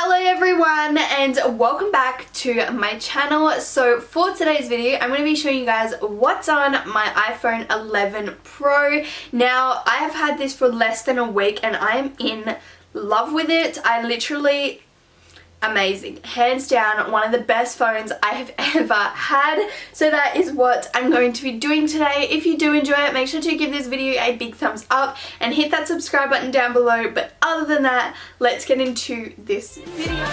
Hello everyone and welcome back to my channel. So for today's video I'm going to be showing you guys what's on my iPhone 11 Pro. Now I have had this for less than a week and I am in love with it. Amazing, hands down one of the best phones I have ever had. So that is what I'm going to be doing today. If you do enjoy it, make sure to give this video a big thumbs up and hit that subscribe button down below. But other than that, let's get into this video.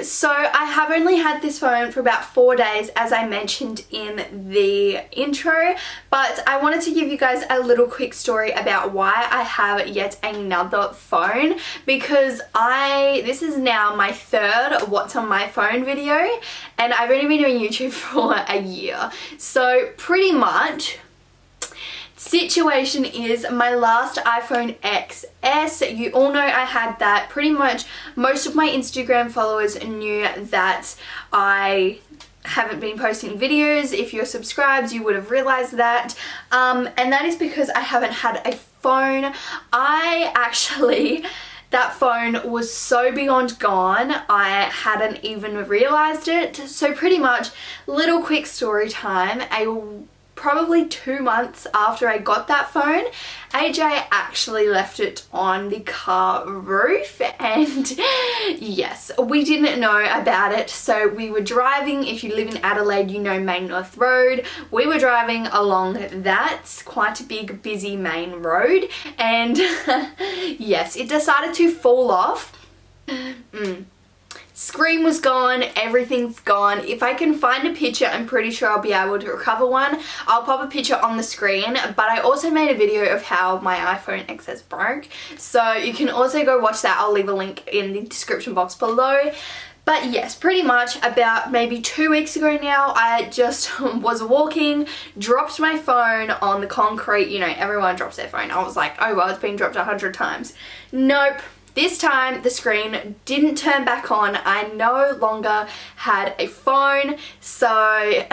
So I have only had this phone for about 4 days, as I mentioned in the intro, but I wanted to give you guys a little quick story about why I have yet another phone, because this is now my third what's on my phone video and I've only been doing YouTube for a year. So pretty much situation is my last iPhone XS, you all know I had that. Pretty much most of my Instagram followers knew that I haven't been posting videos. If you're subscribed, you would have realized that, and that is because I haven't had a phone. That phone was so beyond gone, I hadn't even realized it. So pretty much, little quick story time, probably 2 months after I got that phone, AJ actually left it on the car roof, and yes, we didn't know about it. So we were driving, if you live in Adelaide you know Main North Road, we were driving along that quite a big busy main road, and yes, it decided to fall off. Screen was gone, everything's gone. If I can find a picture, I'm pretty sure I'll be able to recover one. I'll pop a picture on the screen, but I also made a video of how my iPhone XS broke. So you can also go watch that. I'll leave a link in the description box below. But yes, pretty much about maybe 2 weeks ago now, I just was walking, dropped my phone on the concrete. You know, everyone drops their phone. I was like, oh well, it's been dropped 100 times. Nope. This time the screen didn't turn back on. I no longer had a phone, so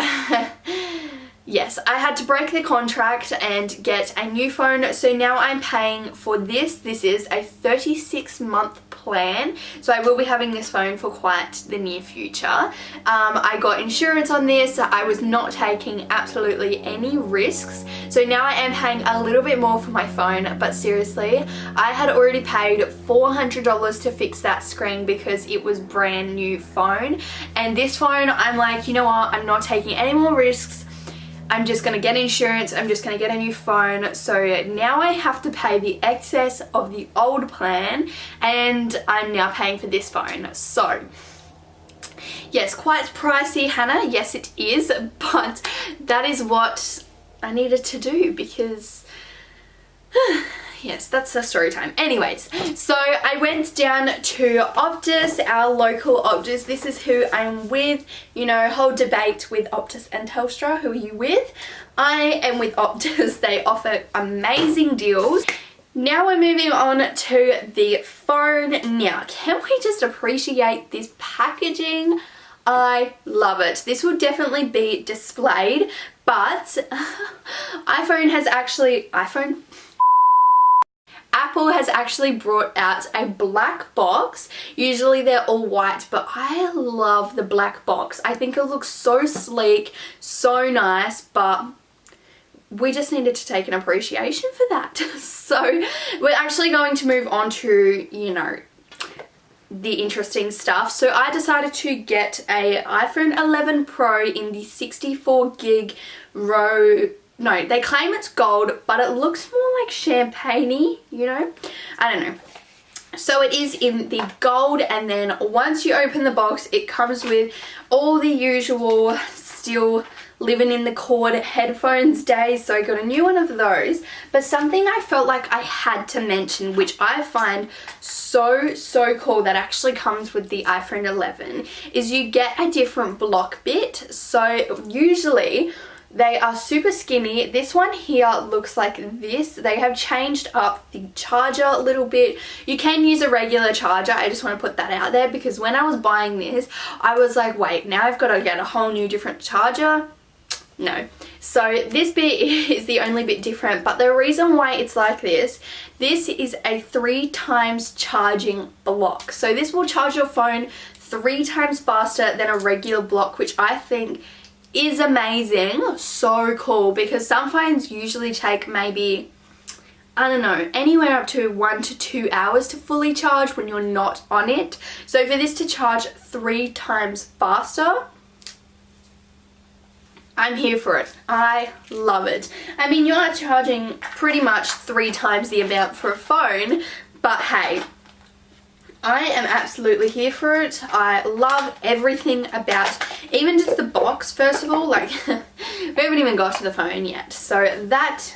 yes, I had to break the contract and get a new phone. So now I'm paying for this. This is a 36-month plan, so I will be having this phone for quite the near future. I got insurance on this. I was not taking absolutely any risks, so now I am paying a little bit more for my phone. But seriously, I had already paid $400 to fix that screen because it was brand new phone, and this phone I'm like, you know what, I'm not taking any more risks. I'm just going to get insurance, I'm just going to get a new phone. So now I have to pay the excess of the old plan and I'm now paying for this phone. So yes, quite pricey, Hannah. Yes, it is, but that is what I needed to do because yes, that's a story time. Anyways, so I went down to Optus, our local Optus. This is who I'm with. You know, whole debate with Optus and Telstra. Who are you with? I am with Optus. They offer amazing deals. Now we're moving on to the phone. Now, can we just appreciate this packaging? I love it. This will definitely be displayed, but Apple has actually brought out a black box. Usually they're all white, but I love the black box. I think it looks so sleek, so nice, but we just needed to take an appreciation for that. So we're actually going to move on to, you know, the interesting stuff. So I decided to get a iPhone 11 Pro in the 64 gig row. No, they claim it's gold, but it looks more like champagne-y, you know? I don't know. So it is in the gold, and then once you open the box, it comes with all the usual still living in the cord headphones days. So I got a new one of those. But something I felt like I had to mention, which I find so cool, that actually comes with the iPhone 11, is you get a different block bit. So usually They are super skinny. This one here looks like this. They have changed up the charger a little bit. You can use a regular charger. I just want to put that out there because when I was buying this, I was like, wait, now I've got to get a whole new different charger. No. So this bit is the only bit different, but the reason why it's like this is a 3 times charging block. So this will charge your phone 3 times faster than a regular block, which I think is amazing. So cool, because some phones usually take maybe, I don't know, anywhere up to 1 to 2 hours to fully charge when you're not on it. So for this to charge 3 times faster, I'm here for it. I love it. I mean, you are charging pretty much 3 times the amount for a phone, but hey, I am absolutely here for it. I love everything about, even just the box, first of all, like, we haven't even got to the phone yet, so that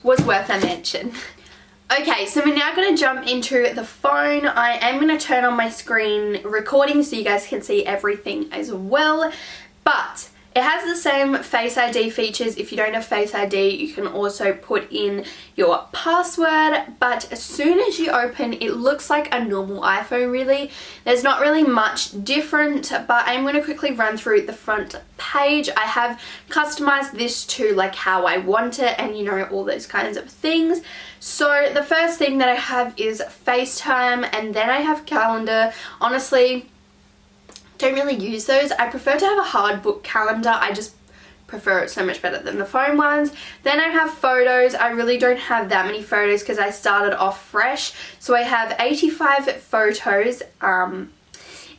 was worth a mention. Okay, so we're now going to jump into the phone. I am going to turn on my screen recording so you guys can see everything as well, but it has the same Face ID features. If you don't have Face ID, you can also put in your password, but as soon as you open, it looks like a normal iPhone really. There's not really much different, but I'm going to quickly run through the front page. I have customized this to like how I want it and you know, all those kinds of things. So the first thing that I have is FaceTime, and then I have calendar. Honestly, don't really use those. I prefer to have a hard book calendar. I just prefer it so much better than the phone ones. Then I have photos. I really don't have that many photos because I started off fresh. So I have 85 photos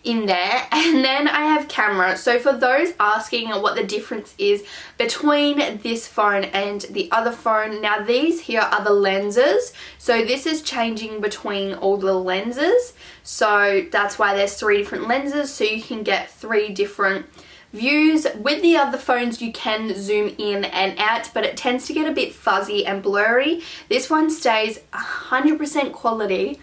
in there, and then I have camera. So for those asking what the difference is between this phone and the other phone, now these here are the lenses. So this is changing between all the lenses, so that's why there's 3 different lenses, so you can get 3 different views. With the other phones you can zoom in and out, but it tends to get a bit fuzzy and blurry. This one stays 100% quality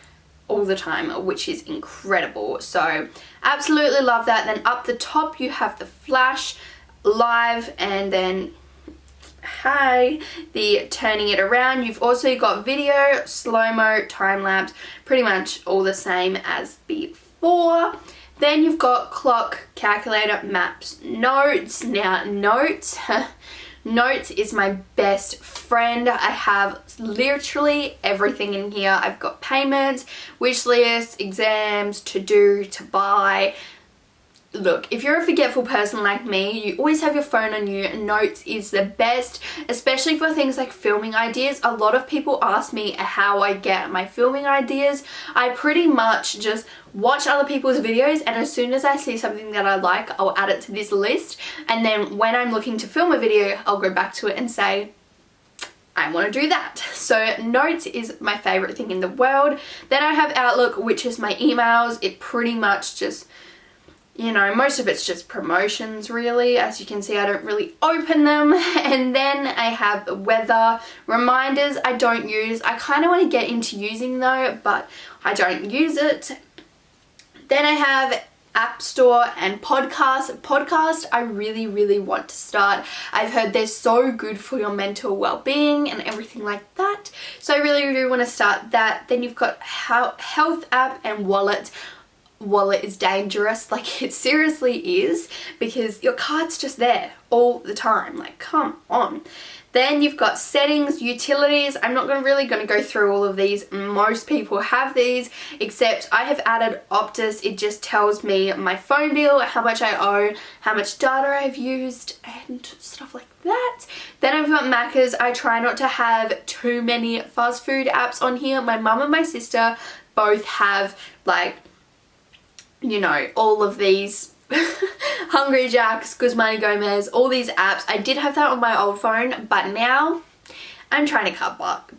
all the time, which is incredible. So absolutely love that. Then up the top you have the flash, live, and then the turning it around. You've also got video, slow-mo, time-lapse, pretty much all the same as before. Then you've got clock, calculator, maps, notes. Now notes Notes is my best friend. I have literally everything in here. I've got payments, wish lists, exams, to do, to buy. Look, if you're a forgetful person like me, you always have your phone on you. Notes is the best, especially for things like filming ideas. A lot of people ask me how I get my filming ideas. I pretty much just watch other people's videos, and as soon as I see something that I like, I'll add it to this list, and then when I'm looking to film a video, I'll go back to it and say, I want to do that. So Notes is my favorite thing in the world. Then I have Outlook, which is my emails. It pretty much just, you know, most of it's just promotions really. As you can see, I don't really open them. And then I have weather, reminders I don't use. I kind of want to get into using though, but I don't use it. Then I have App Store and podcast. I really want to start. I've heard they're so good for your mental well-being and everything like that. So I really do want to start that. Then you've got health app and wallet. Wallet is dangerous, like it seriously is, because your card's just there all the time, like come on. Then you've got settings, utilities. I'm not really going to go through all of these. Most people have these, except I have added Optus. It just tells me my phone bill, how much I owe, how much data I've used, and stuff like that. Then I've got Macca's. I try not to have too many fast food apps on here. My mum and my sister both have, like, you know, all of these Hungry Jack's, Guzmani Gomez, all these apps. I did have that on my old phone, but now I'm trying to cut back.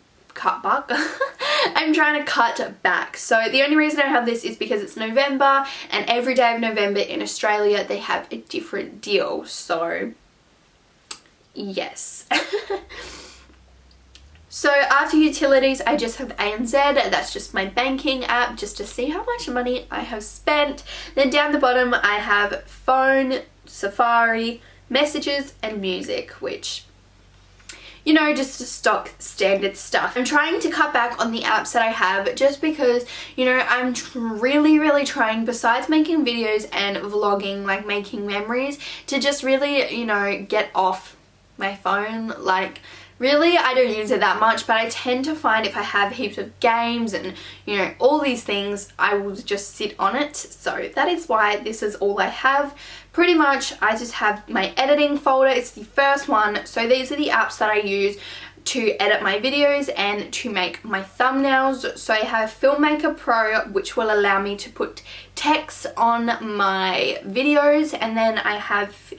I'm trying to cut back. So the only reason I have this is because it's November, and every day of November in Australia they have a different deal. So yes. So after utilities, I just have ANZ. That's just my banking app, just to see how much money I have spent. Then down the bottom, I have phone, Safari, messages and music, which, you know, just stock standard stuff. I'm trying to cut back on the apps that I have just because, you know, I'm really trying, besides making videos and vlogging, like making memories, to just really, you know, get off my phone. Like, really, I don't use it that much, but I tend to find if I have heaps of games and, you know, all these things, I will just sit on it. So that is why this is all I have. Pretty much, I just have my editing folder. It's the first one. So these are the apps that I use to edit my videos and to make my thumbnails. So I have Filmmaker Pro, which will allow me to put text on my videos, and then I have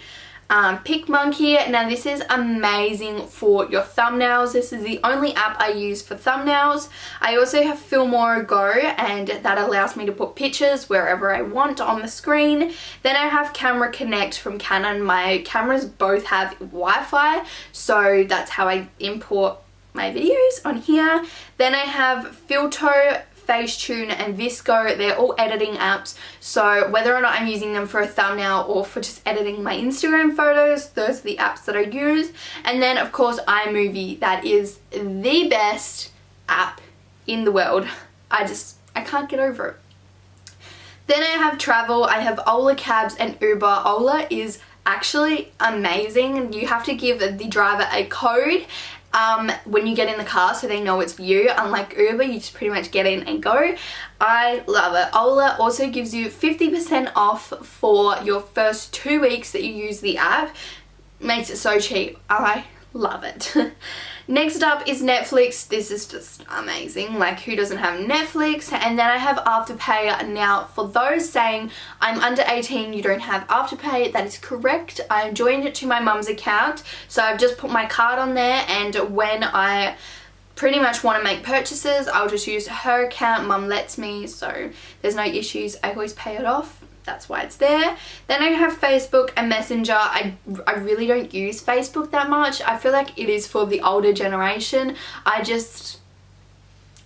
PicMonkey. Now this is amazing for your thumbnails. This is the only app I use for thumbnails. I also have Filmora Go, and that allows me to put pictures wherever I want on the screen. Then I have Camera Connect from Canon. My cameras both have Wi-Fi, so that's how I import my videos on here. Then I have Filto, Facetune and Visco. They're all editing apps, so whether or not I'm using them for a thumbnail or for just editing my Instagram photos, those are the apps that I use. And then of course Imovie, that is the best app in the world. I can't get over it. Then I have travel. I have Ola Cabs and Uber. Ola is actually amazing. You have to give the driver a code when you get in the car, so they know it's you. Unlike Uber, you just pretty much get in and go. I love it. Ola also gives you 50% off for your first 2 weeks that you use the app. Makes it so cheap. I love it. Next up is Netflix. This is just amazing. Like, who doesn't have Netflix? And then I have Afterpay. Now, for those saying I'm under 18, you don't have Afterpay, that is correct. I joined it to my mum's account, so I've just put my card on there, and when I pretty much want to make purchases, I'll just use her account. Mum lets me, so there's no issues. I always pay it off. That's why it's there. Then I have Facebook and Messenger. I really don't use Facebook that much. I feel like it is for the older generation. I don't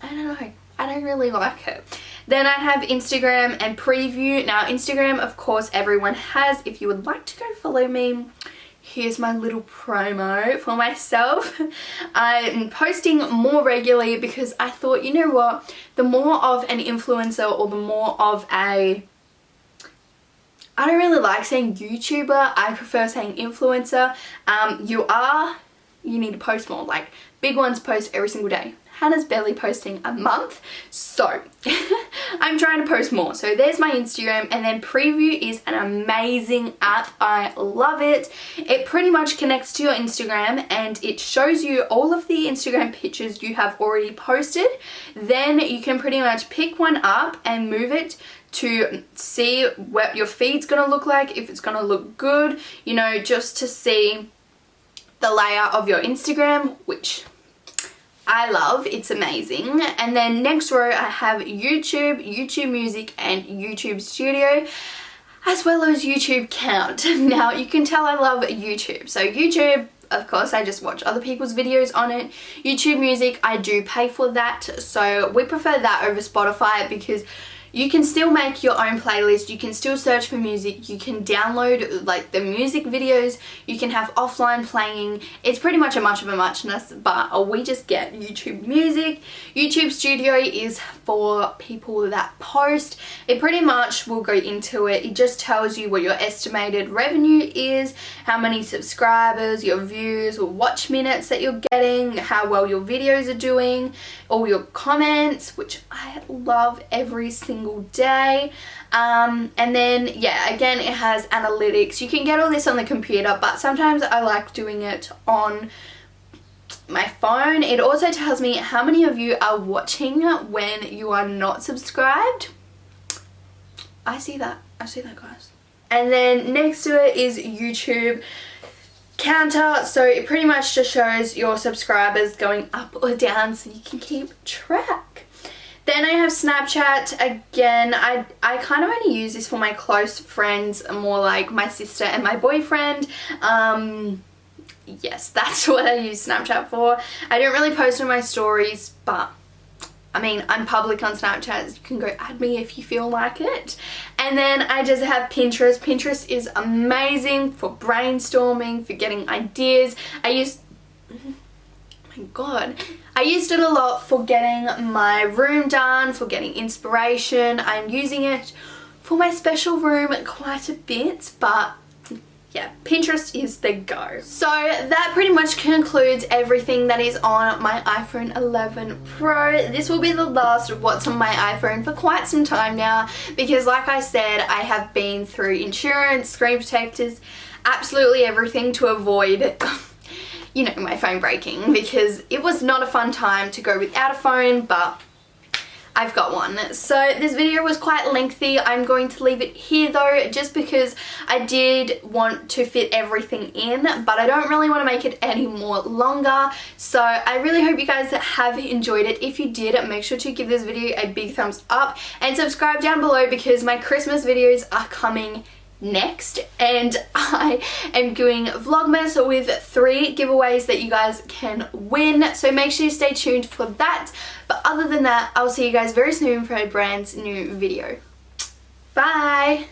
know. I don't really like it. Then I have Instagram and Preview. Now Instagram, of course, everyone has. If you would like to go follow me, here's my little promo for myself. I'm posting more regularly because I thought, you know what? The more of an influencer, or the more of a... I don't really like saying YouTuber, I prefer saying influencer. You need to post more. Like, big ones post every single day. Hannah's barely posting a month, so I'm trying to post more. So there's my Instagram, and then Preview is an amazing app. I love it. It pretty much connects to your Instagram, and it shows you all of the Instagram pictures you have already posted. Then you can pretty much pick one up and move it to see what your feed's gonna look like, if it's gonna look good, you know, just to see the layout of your Instagram, which I love. It's amazing. And then next row I have YouTube, YouTube Music and YouTube Studio, as well as YouTube Count. Now you can tell I love YouTube. So YouTube, of course, I just watch other people's videos on it. YouTube Music, I do pay for that, so we prefer that over Spotify because you can still make your own playlist, you can still search for music, you can download like the music videos, you can have offline playing. It's pretty much a much of a muchness, but we just get YouTube Music. YouTube Studio is for people that post. It pretty much will go into it. It just tells you what your estimated revenue is, how many subscribers, your views or watch minutes that you're getting, how well your videos are doing, all your comments, which I love every single day. And then yeah, again, it has analytics. You can get all this on the computer, but sometimes I like doing it on my phone. It also tells me how many of you are watching when you are not subscribed. I see that guys. And then next to it is YouTube Counter, so it pretty much just shows your subscribers going up or down so you can keep track. Then I have Snapchat. Again, I kind of only use this for my close friends, more like my sister and my boyfriend. Yes, that's what I use Snapchat for. I don't really post on my stories, but I mean, I'm public on Snapchat, so you can go add me if you feel like it. And then I just have Pinterest. Pinterest is amazing for brainstorming, for getting ideas. I used it a lot for getting my room done, for getting inspiration. I'm using it for my special room quite a bit, but yeah, Pinterest is the go. So that pretty much concludes everything that is on my iPhone 11 Pro. This will be the last of what's on my iPhone for quite some time now, because like I said, I have been through insurance, screen protectors, absolutely everything to avoid you know, my phone breaking, because it was not a fun time to go without a phone, but I've got one. So this video was quite lengthy. I'm going to leave it here though, just because I did want to fit everything in, but I don't really want to make it any more longer. So I really hope you guys have enjoyed it. If you did, make sure to give this video a big thumbs up and subscribe down below, because my Christmas videos are coming next, and I am doing Vlogmas with 3 giveaways that you guys can win, so make sure you stay tuned for that. But other than that, I'll see you guys very soon for a brand new video. Bye!